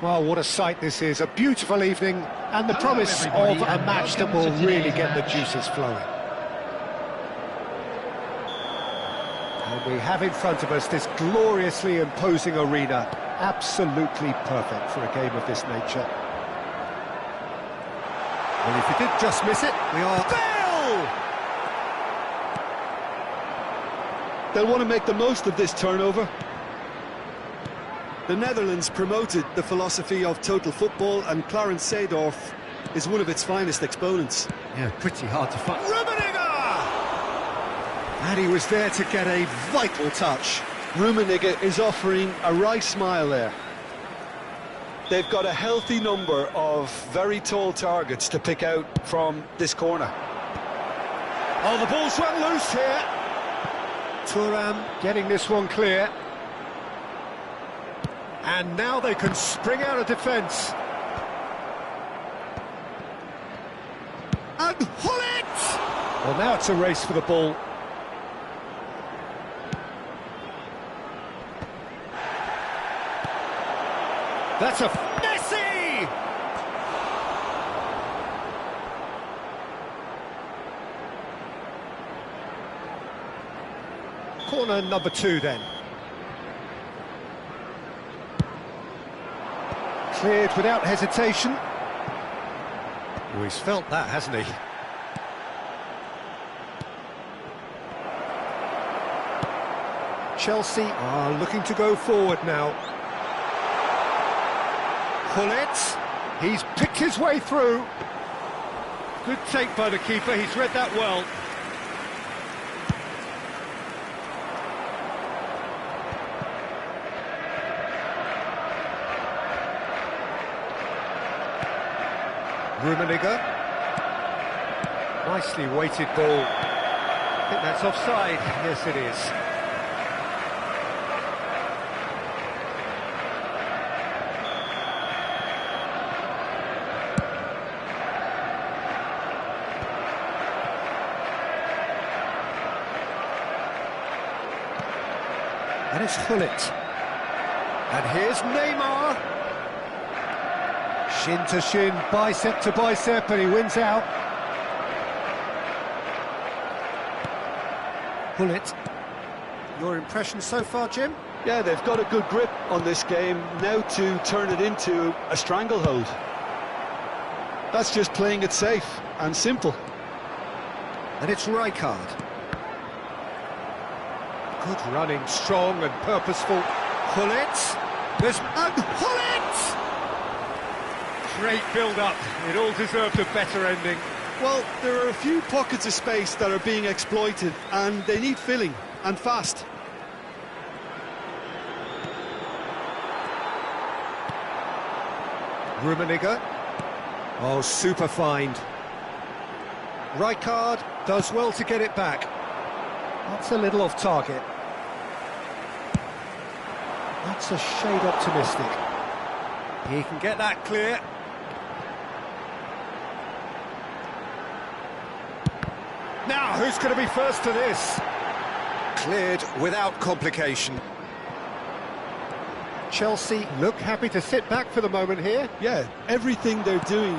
Well, what a sight this is. A beautiful evening and the promise of a match that will really get the juices flowing. And we have in front of us this gloriously imposing arena. Absolutely perfect for a game of this nature. Well, if you did just miss it, we are... Bale! They'll want to make the most of this turnover. The Netherlands promoted the philosophy of total football, and Clarence Seedorf is one of its finest exponents. Yeah, pretty hard to find. Rummenigge! And he was there to get a vital touch. Rummenigge is offering a wry smile there. They've got a healthy number of very tall targets to pick out from this corner. Oh, the ball's run loose here. Thuram getting this one clear. And now they can spring out of defence. And Gullit! Well, now it's a race for the ball. That's a Messi! Corner number 2 then. Cleared without hesitation. Oh, he's felt that, hasn't he? Chelsea are looking to go forward now. Gullit, he's picked his way through. Good take by the keeper, he's read that well. Rummenigge. Nicely weighted ball. I think that's offside. Yes, it is. And it's Gullit. And here's Neymar. Shin to shin, bicep to bicep, and he wins out. Gullit. Your impression so far, Jim? Yeah, they've got a good grip on this game, now to turn it into a stranglehold. That's just playing it safe and simple. And it's Rijkaard. Good running, strong and purposeful. Gullit. There's... And Gullit! Great build-up. It all deserved a better ending. Well, there are a few pockets of space that are being exploited, and they need filling, and fast. Rummenigge. Oh, super find. Rijkaard does well to get it back. That's a little off target. That's a shade optimistic. He can get that clear. Now, who's going to be first to this? Cleared without complication. Chelsea look happy to sit back for the moment here. Yeah, everything they're doing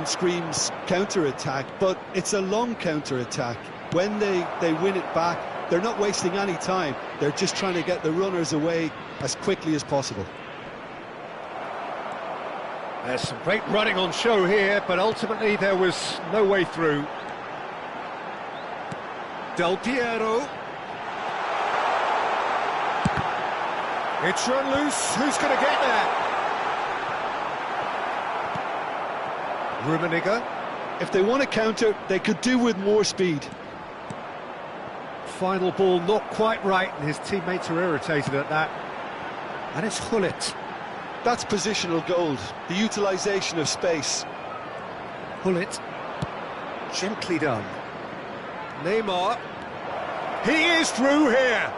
screams counter-attack, but it's a long counter-attack. When they win it back, they're not wasting any time. They're just trying to get the runners away as quickly as possible. There's some great running on show here, but ultimately there was no way through. Del Piero. It's run loose. Who's going to get there? Rummenigge. If they want to counter, they could do with more speed. Final ball not quite right, and his teammates are irritated at that. And it's Gullit. That's positional gold, the utilisation of space. Gullit. Gently done. Neymar. He is through here.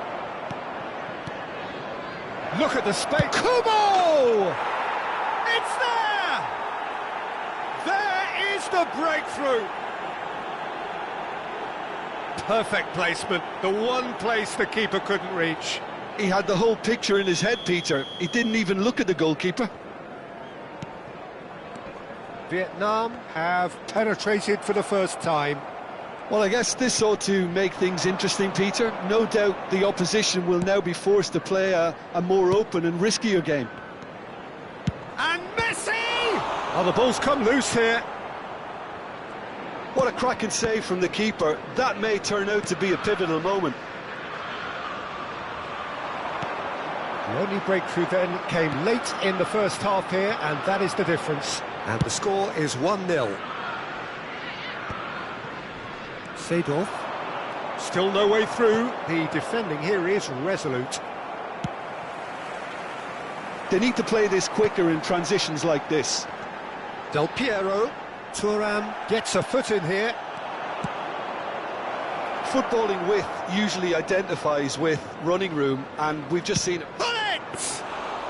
Look at the space. Kubo! It's there! There is the breakthrough. Perfect placement. The one place the keeper couldn't reach. He had the whole picture in his head, Peter. He didn't even look at the goalkeeper. Vietnam have penetrated for the first time. Well, I guess this ought to make things interesting, Peter. No doubt the opposition will now be forced to play a more open and riskier game. And Messi! Oh, the ball's come loose here. What a cracking save from the keeper. That may turn out to be a pivotal moment. The only breakthrough then came late in the first half here, and that is the difference. And the score is 1-0. Seedorf. Still no way through. The defending here is resolute. They need to play this quicker in transitions like this. Del Piero. Thuram gets a foot in here. Footballing width usually identifies with running room, and we've just seen it.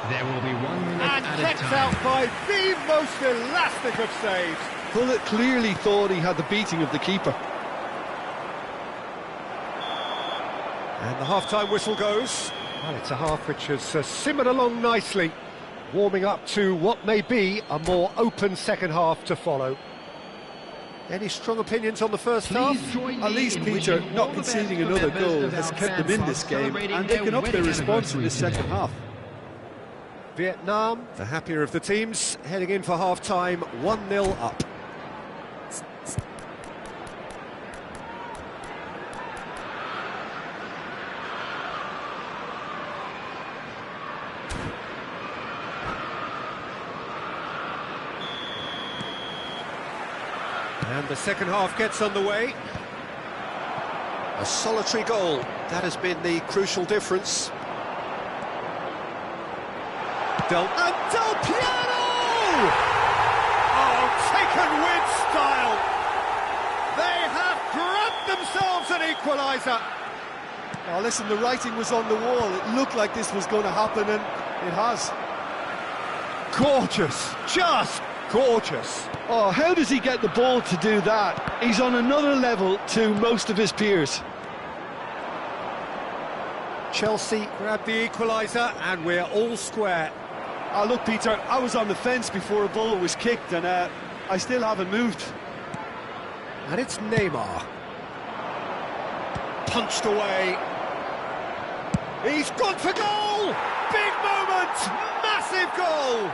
There will be 1 minute And at a kept time. out by the most elastic of saves. Pullet clearly thought he had the beating of the keeper. And the half-time whistle goes. Well, it's a half which has simmered along nicely, warming up to what may be a more open second half to follow. Any strong opinions on the first half? At least Peter, not conceding another goal, has kept them in this game, and they can up their response in the second half. Vietnam, the happier of the teams, heading in for half-time, 1-0 up. And the second half gets underway. A solitary goal, that has been the crucial difference. Del Piero! Oh, taken with style! They have grabbed themselves an equaliser. Now listen, the writing was on the wall. It looked like this was going to happen, and it has. Gorgeous, just gorgeous. Oh, how does he get the ball to do that? He's on another level to most of his peers. Chelsea grabbed the equaliser, and we're all square. Oh, look, Peter, I was on the fence before a ball was kicked, and I still haven't moved. And it's Neymar. Punched away. He's gone for goal! Big moment! Massive goal!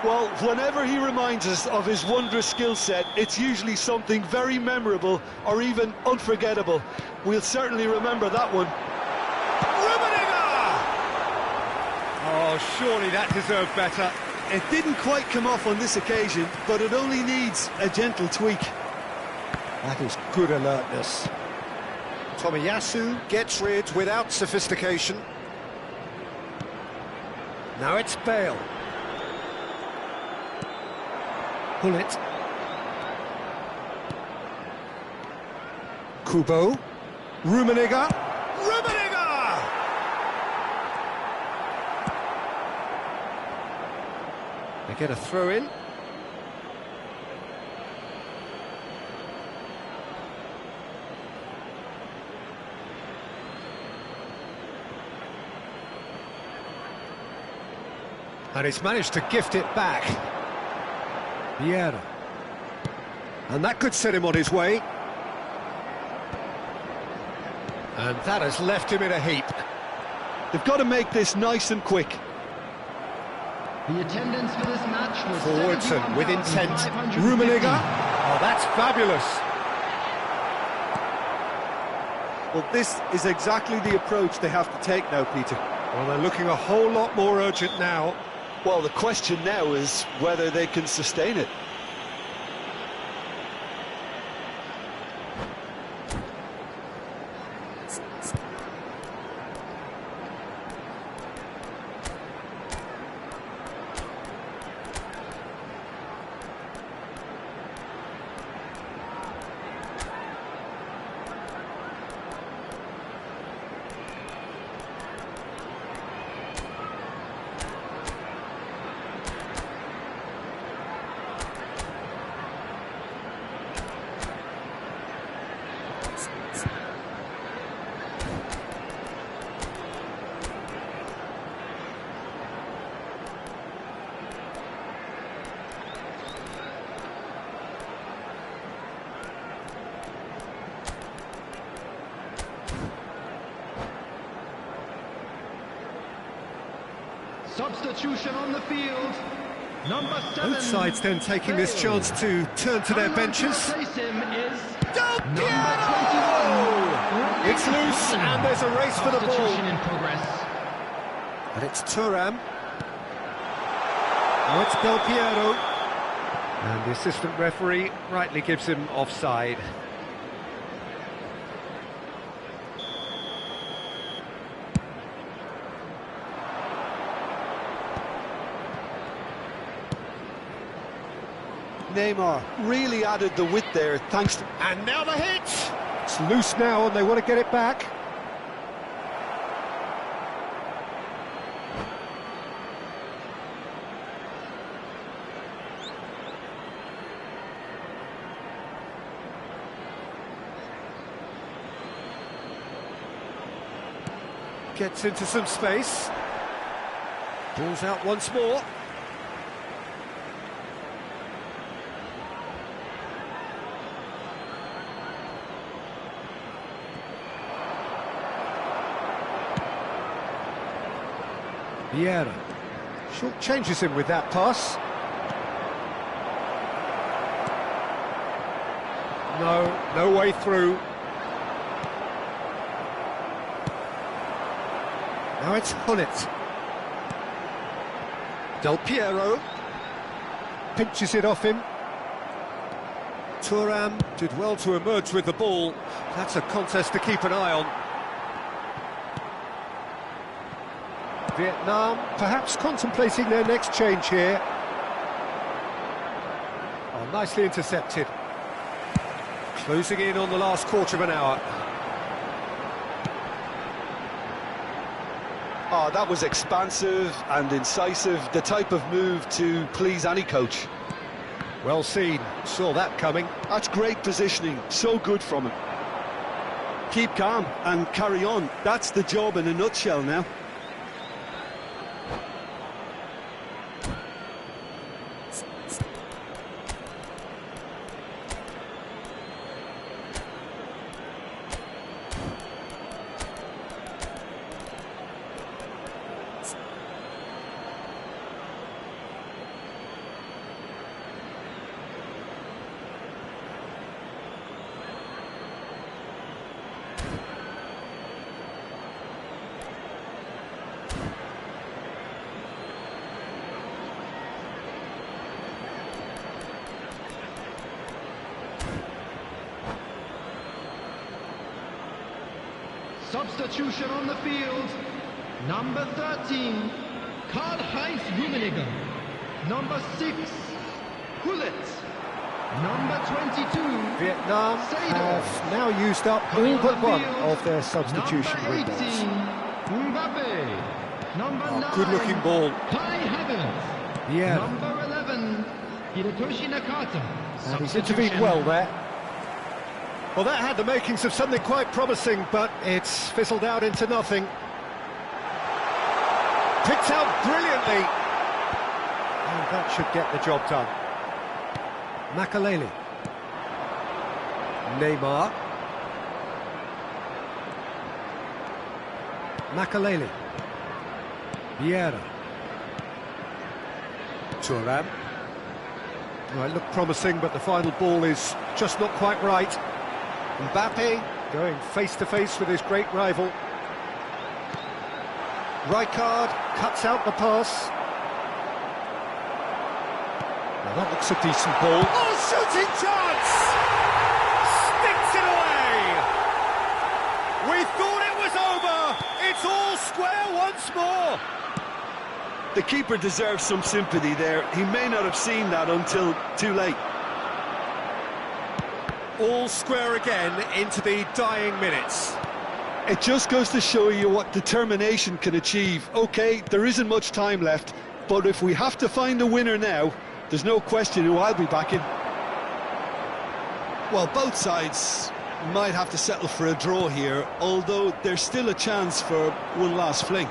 Well, whenever he reminds us of his wondrous skill set, it's usually something very memorable or even unforgettable. We'll certainly remember that one. Oh, surely that deserved better. It didn't quite come off on this occasion, but it only needs a gentle tweak. That is good alertness. Tomiyasu gets rid without sophistication. Now it's Bale. Gullit. Kubo. Rummenigge. They get a throw in. And he's managed to gift it back. Vieira. And that could set him on his way. And that has left him in a heap. They've got to make this nice and quick. The attendance for this match was Forwardson with intent. Rummenigge. Oh, that's fabulous. Well, this is exactly the approach they have to take now, Peter. Well, they're looking a whole lot more urgent now. Well, the question now is whether they can sustain it. Substitution on the field. Number 7. Both sides then taking this chance to turn to their benches. To replace him is Del number Piero! 21. It's loose and there's a race for the ball. Substitution in progress. And it's Thuram. Now it's Del Piero. And the assistant referee rightly gives him offside. Neymar really added the width there, thanks to... And now the hit! It's loose now and they want to get it back. Gets into some space. Ball's out once more. Vieira. Short changes him with that pass. No way through. Now it's Hullet. Del Piero pinches it off him. Thuram did well to emerge with the ball. That's a contest to keep an eye on. Vietnam perhaps contemplating their next change here. Oh, nicely intercepted. Closing in on the last quarter of an hour. Oh, that was expansive and incisive, the type of move to please any coach. Well seen, saw that coming. That's great positioning, so good from him. Keep calm and carry on. That's the job in a nutshell now. Substitution on the field. Number 13, Karl-Heinz Rummenigge. Number 6, Hullet. Number 22, Vietnam have now used up all but one of their substitution windows. Number 18, Mbappe. Number 9, Good looking ball. Kai Havertz. Yeah. Number 11, Hirotoshi Nakata. And he's intervened well there. Well, that had the makings of something quite promising, but it's fizzled out into nothing. Picked out brilliantly. And that should get the job done. Makaleli. Neymar. Makaleli. Vieira. Thuram. Well, it looked promising, but the final ball is just not quite right. Mbappe going face-to-face with his great rival. Rijkaard cuts out the pass. Now that looks a decent ball. Oh, shooting chance! Sticks it away! We thought it was over! It's all square once more! The keeper deserves some sympathy there. He may not have seen that until too late. All square again into the dying minutes. It just goes to show you what determination can achieve. OK, there isn't much time left, but if we have to find a winner now, there's no question who I'll be backing. Well, both sides might have to settle for a draw here, although there's still a chance for one last fling.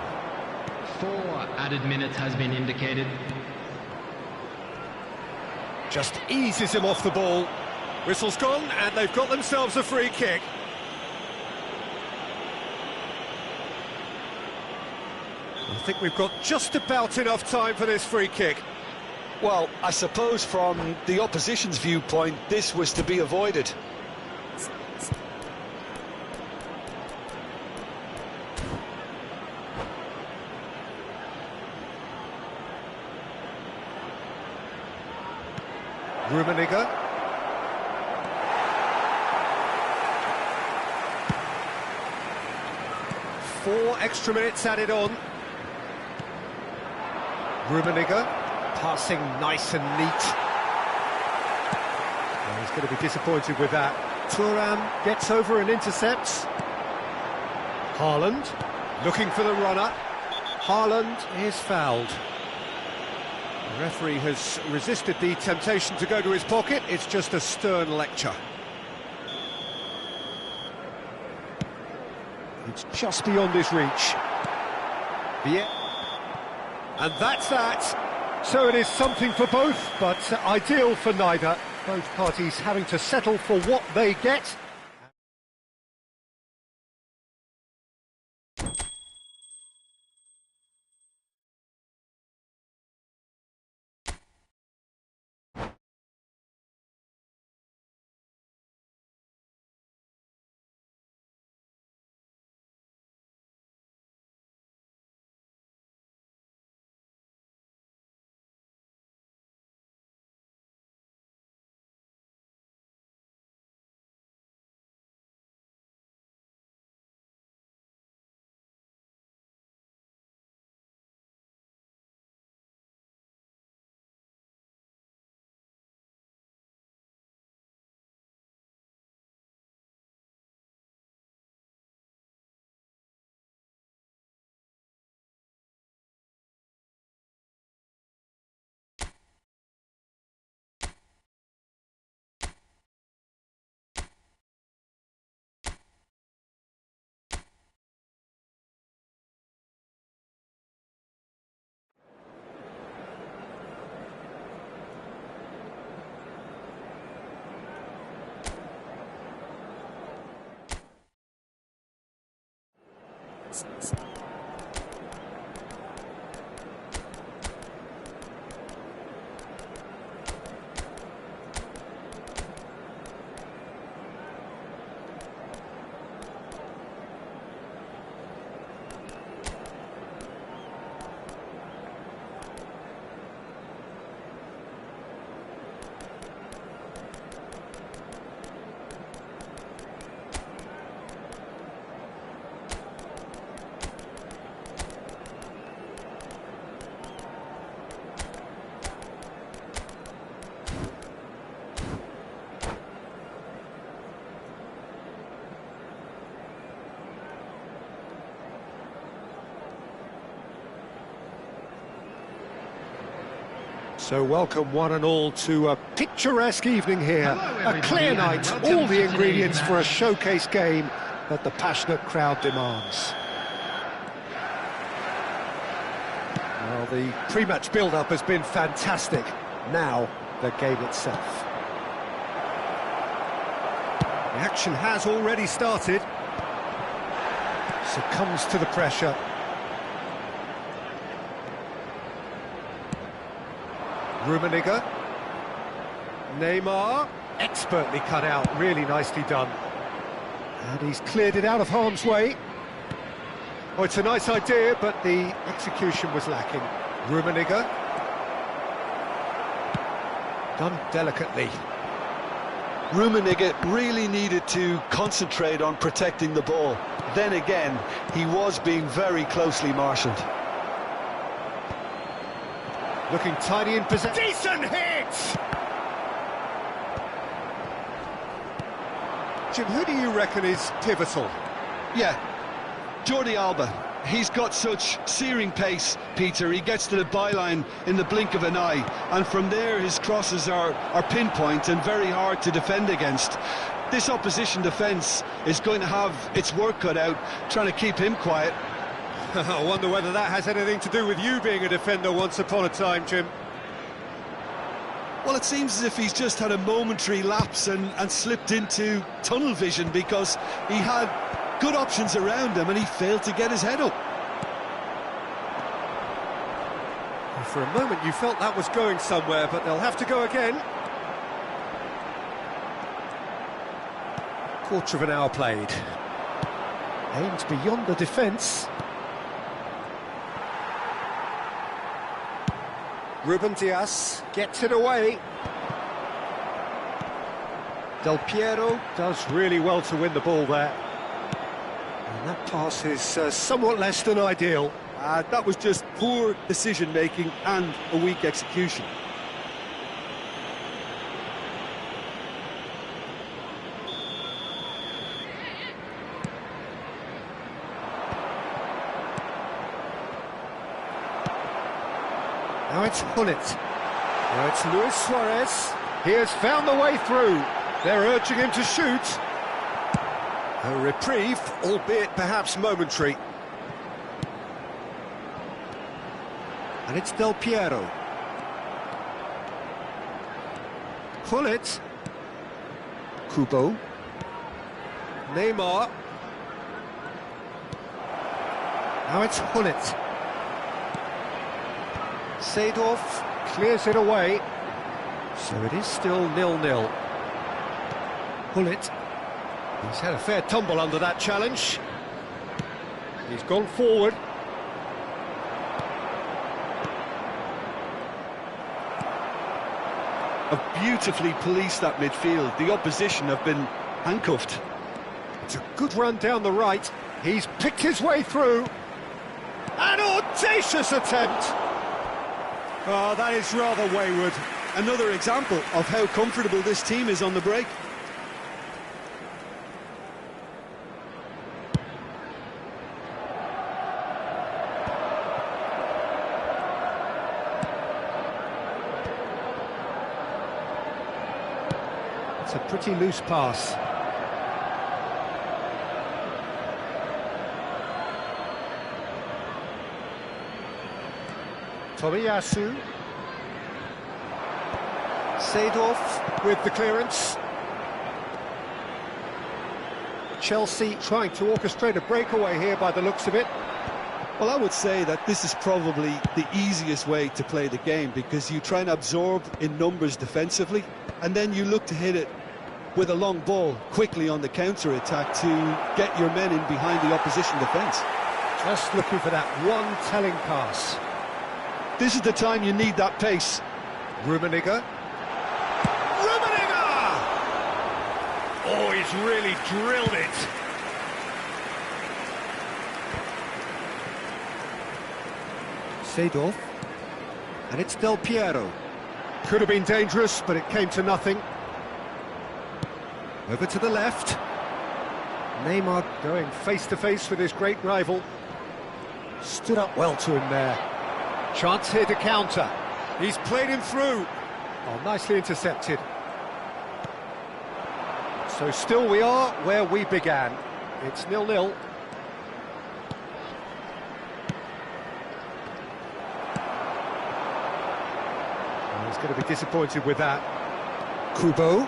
4 added minutes has been indicated. Just eases him off the ball. Whistle's gone, and they've got themselves a free kick. I think we've got just about enough time for this free kick. Well, I suppose from the opposition's viewpoint, this was to be avoided. Rummenigge. Four extra minutes added on. Rummenigge, passing nice and neat. Well, he's going to be disappointed with that. Thuram gets over and intercepts. Haaland, looking for the runner. Haaland is fouled. The referee has resisted the temptation to go to his pocket. It's just a stern lecture. It's just beyond his reach. And that's that. So it is something for both, but ideal for neither. Both parties having to settle for what they get. So welcome one and all to a picturesque evening here, a clear night, all the ingredients for a showcase game that the passionate crowd demands. Well, the pre-match build-up has been fantastic. Now, the game itself. The action has already started. Succumbs to the pressure. Rummenigge, Neymar, expertly cut out, really nicely done. And he's cleared it out of harm's way. Oh, it's a nice idea, but the execution was lacking. Rummenigge, done delicately. Rummenigge really needed to concentrate on protecting the ball. Then again, he was being very closely marshalled. Looking tidy in possession. Decent hit! Jim, who do you reckon is pivotal? Yeah, Jordi Alba. He's got such searing pace, Peter. He gets to the byline in the blink of an eye, and from there his crosses are pinpoint and very hard to defend against. This opposition defence is going to have its work cut out trying to keep him quiet. I wonder whether that has anything to do with you being a defender once upon a time, Jim. Well, it seems as if he's just had a momentary lapse and slipped into tunnel vision, because he had good options around him and he failed to get his head up. For a moment you felt that was going somewhere, but they'll have to go again. Quarter of an hour played. Aimed beyond the defence. Ruben Dias gets it away. Del Piero does really well to win the ball there. And that pass is somewhat less than ideal. That was just poor decision-making and a weak execution. Now it's Gullit. Now it's Luis Suarez. He has found the way through. They're urging him to shoot. A reprieve, albeit perhaps momentary. And it's Del Piero. Gullit. Kubo. Neymar. Now it's Gullit. Seedorf clears it away. So it is still 0-0. Gullit. He's had a fair tumble under that challenge. He's gone forward. Have beautifully policed that midfield. The opposition have been handcuffed. It's a good run down the right. He's picked his way through. An audacious attempt. Oh, that is rather wayward. Another example of how comfortable this team is on the break. It's a pretty loose pass. Tomiyasu. Seedorf with the clearance. Chelsea trying to orchestrate a breakaway here by the looks of it. Well, I would say that this is probably the easiest way to play the game, because you try and absorb in numbers defensively, and then you look to hit it with a long ball quickly on the counter-attack to get your men in behind the opposition defence. Just looking for that one telling pass. This is the time you need that pace. Rummenigge. Rummenigge! Oh, he's really drilled it. Seedorf. And it's Del Piero. Could have been dangerous, but it came to nothing. Over to the left. Neymar going face-to-face with his great rival. Stood up well to him there. Chance here to counter. He's played him through. Oh, nicely intercepted. So still we are where we began. It's 0-0. He's going to be disappointed with that. Kubo.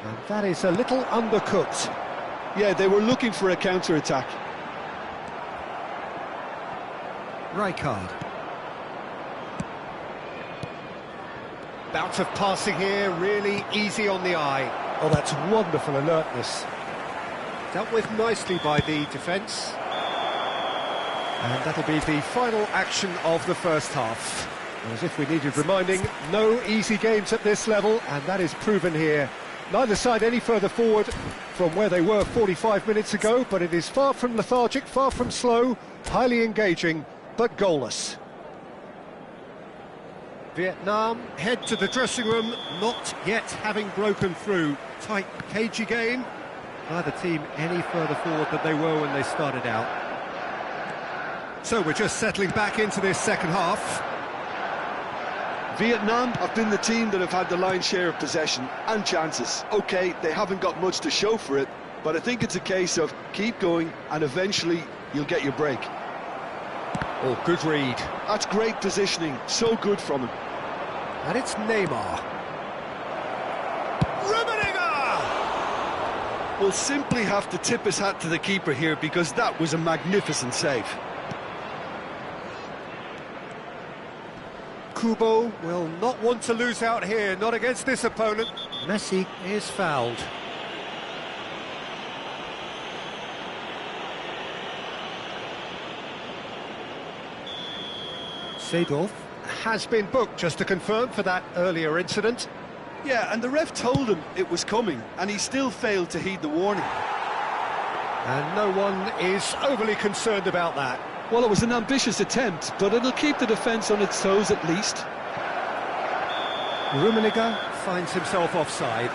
And that is a little undercooked. Yeah, they were looking for a counter-attack. Rijkaard. Bout of passing here, really easy on the eye. Oh, that's wonderful alertness. Dealt with nicely by the defence. And that'll be the final action of the first half. As if we needed reminding, no easy games at this level, and that is proven here. Neither side any further forward from where they were 45 minutes ago, but it is far from lethargic, far from slow, highly engaging, but goalless. Vietnam head to the dressing room, not yet having broken through. Tight, cagey game. Neither team any further forward than they were when they started out. So we're just settling back into this second half. Vietnam have been the team that have had the lion's share of possession and chances. OK, they haven't got much to show for it, but I think it's a case of keep going and eventually you'll get your break. Oh, good read. That's great positioning, so good from him. And it's Neymar. Rummenigge! Will simply have to tip his hat to the keeper here, because that was a magnificent save. Kubo will not want to lose out here, not against this opponent. Messi is fouled. Seedorf has been booked, just to confirm, for that earlier incident. Yeah, and the ref told him it was coming, and he still failed to heed the warning. And no one is overly concerned about that. Well, it was an ambitious attempt, but it'll keep the defence on its toes at least. Rummenigge finds himself offside.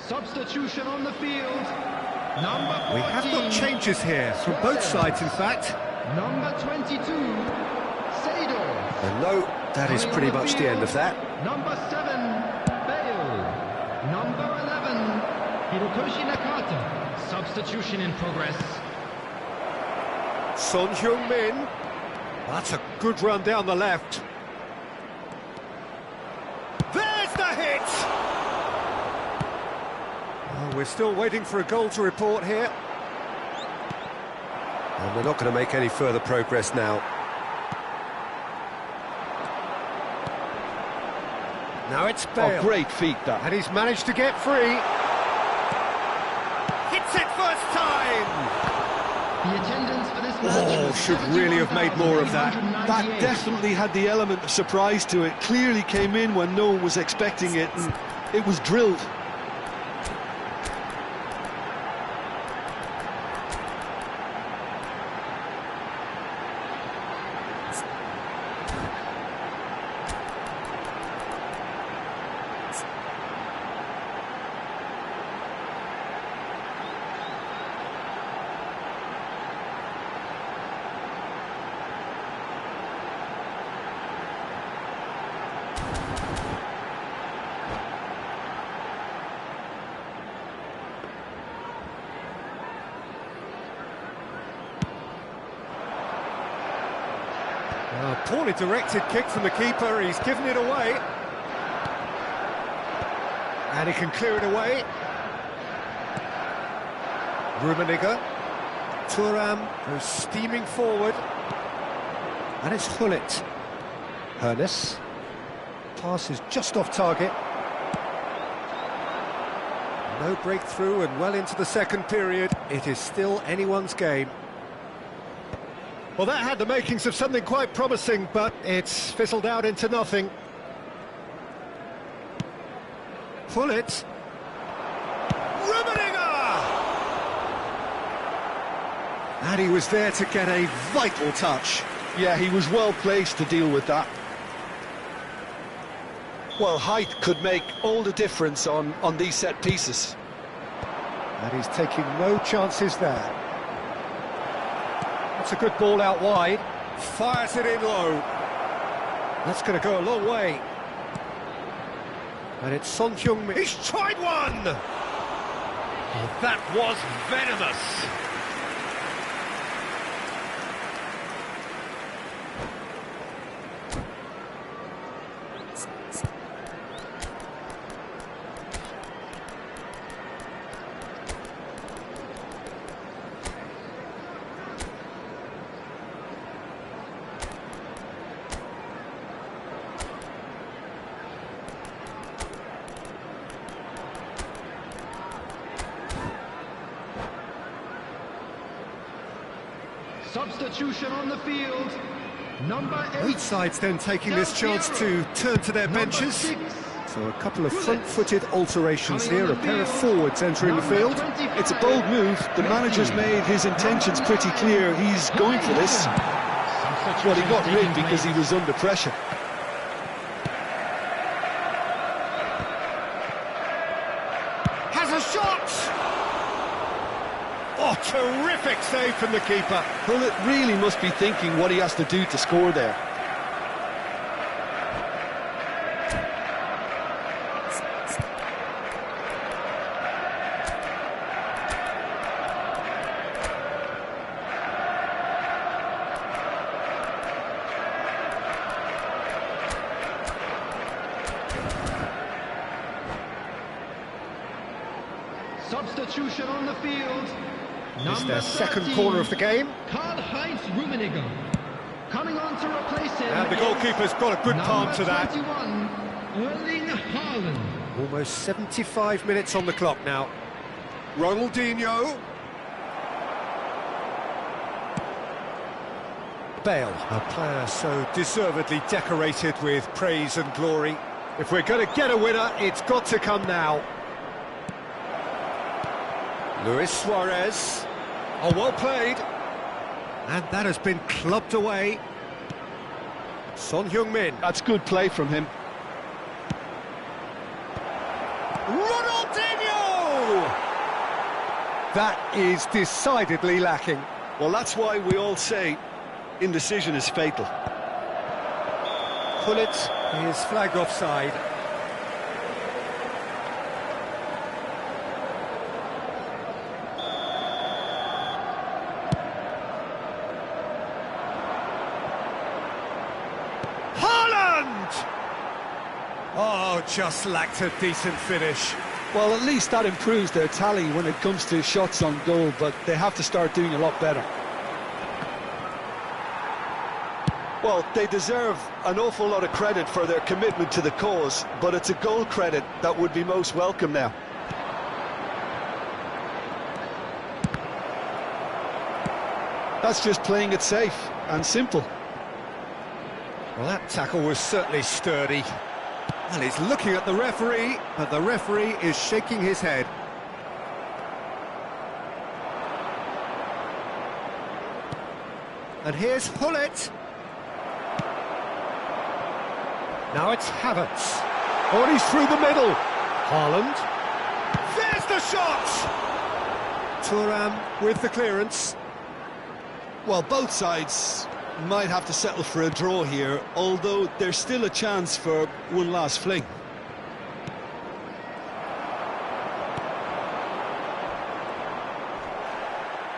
Substitution on the field. Number 14. We have got changes here, from both sides in fact. Number 22, Seedorf. And no, that is pretty much the end of that. Number 7, Bale. Number 11, Hirotoshi Nakata. Substitution in progress. Son Heung-min. That's a good run down the left. There's the hit! Oh, we're still waiting for a goal to report here. And they're not going to make any further progress now. Now it's Bale. Oh, great feat, that. And he's managed to get free. Hits it first time! The attendance for this match Oh, was should really have made more of that. That definitely had the element of surprise to it. Clearly came in when no one was expecting it, and it was drilled. Poorly directed kick from the keeper, he's given it away. And he can clear it away. Rummenigge. Thuram goes steaming forward. And it's Gullit. Hoeneß. Pass is just off target. No breakthrough and well into the second period. It is still anyone's game. Well, that had the makings of something quite promising, but it's fizzled out into nothing. Gullit. Rummenigge! And he was there to get a vital touch. Yeah, he was well placed to deal with that. Well, height could make all the difference on these set pieces. And he's taking no chances there. That's a good ball out wide. Fires it in low. That's going to go a long way. And it's Son Heung-min. He's tried one! Oh, that was venomous. Substitution on the field. Number 8. Both sides then taking this chance to turn to their benches. 6. So a couple of front-footed alterations here, a pair of forwards entering the field. It's a bold move. The manager's made his intentions pretty clear. He's going for this. Well, he got rid because he was under pressure. terrific save from the keeper. Pullet really must be thinking what he has to do to score there. Substitution on the field. It's their second 13, corner of the game. Karl-Heinz Rummenigge. Coming on to replace him. And the goalkeeper's got a good palm to that. 21, Erling Haaland. Almost 75 minutes on the clock now. Ronaldinho. Bale, a player so deservedly decorated with praise and glory. If we're going to get a winner, it's got to come now. Luis Suarez. Oh, well played. And that has been clubbed away. Son Heung-min. That's good play from him. Ronaldinho! That is decidedly lacking. Well, that's why we all say indecision is fatal. Pullet is flagged offside. Oh, just lacked a decent finish. Well, at least that improves their tally when it comes to shots on goal, but they have to start doing a lot better. Well, they deserve an awful lot of credit for their commitment to the cause, but it's a goal credit that would be most welcome now. That's just playing it safe and simple. Well, that tackle was certainly sturdy. And he's looking at the referee, but the referee is shaking his head. And here's Hullet. Now it's Havertz. Oh, and he's through the middle. Haaland. There's the shot! Thuram with the clearance. Well, both sides might have to settle for a draw here, although there's still a chance for one last fling.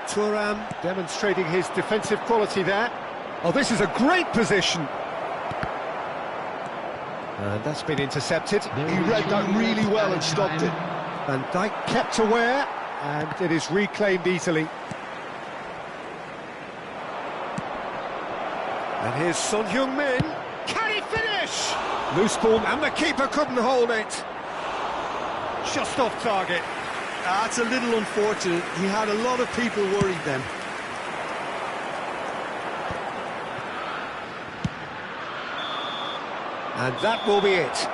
Thuram demonstrating his defensive quality there. Oh, this is a great position. And that's been intercepted. He read that really well and stopped it. Van Dijk kept aware, and it is reclaimed easily. And here's Son Heung-min. Can he finish? Loose ball, and the keeper couldn't hold it. Just off target. That's a little unfortunate. He had a lot of people worried then. And that will be it.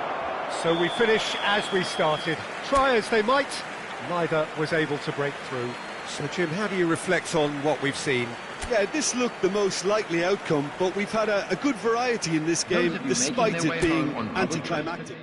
So we finish as we started. Try as they might, neither was able to break through. So, Jim, how do you reflect on what we've seen? Yeah, this looked the most likely outcome, but we've had a good variety in this game, despite it being anticlimactic.